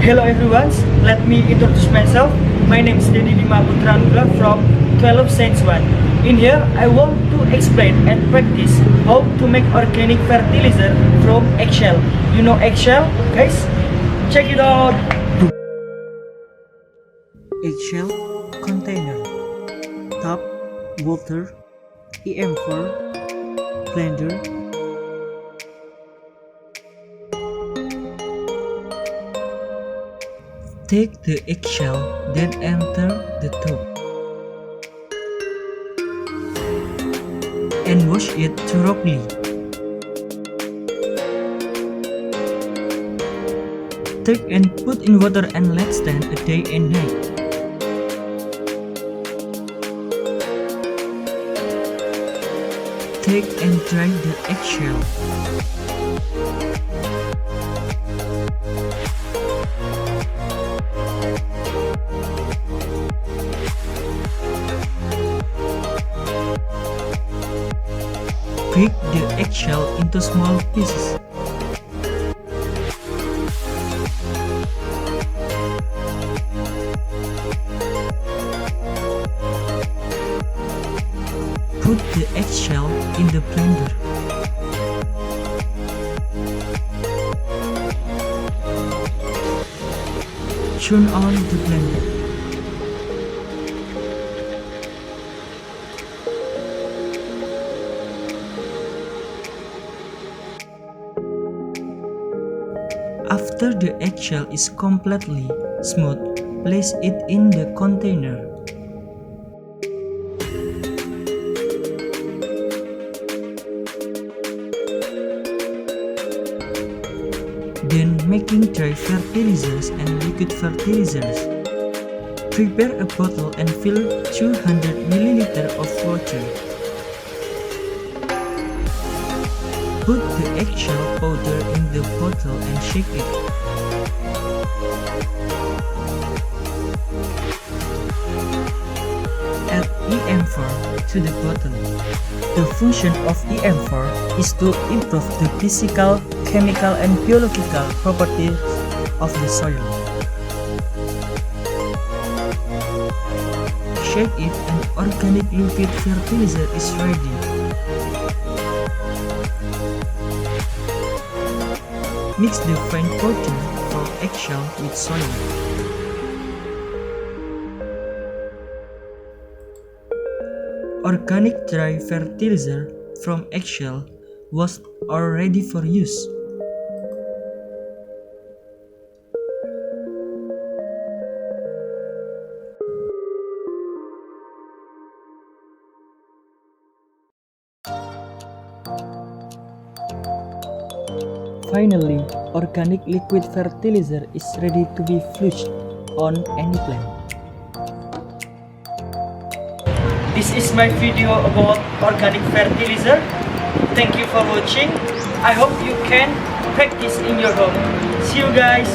Hello everyone, let me introduce myself. My name is Dede Putra Anugrah from 12 Science 1. In here, I want to explain and practice how to make organic fertilizer from eggshell. You know eggshell, guys? Check it out! Eggshell container, tap, water, EM4, blender. Take the eggshell, then enter the tub and wash it thoroughly. Take and put in water and let stand a day and night. Take and dry the eggshell. Break the eggshell into small pieces. Put the eggshell in the blender. Turn on the blender. After the eggshell is completely smooth, place it in the container. Then making dry fertilizers and liquid fertilizers. Prepare a bottle and fill 200 ml of water. Put the eggshell powder in the bottle and shake it. Add EM4 to the bottle. The function of EM4 is to improve the physical, chemical, and biological properties of the soil. Shake it and organic liquid fertilizer is ready. Mix the fine powder from eggshell with soil. Organic dry fertilizer from eggshell was all ready for use. Finally, organic liquid fertilizer is ready to be flushed on any plant. This is my video about organic fertilizer. Thank you for watching. I hope you can practice in your home. See you guys!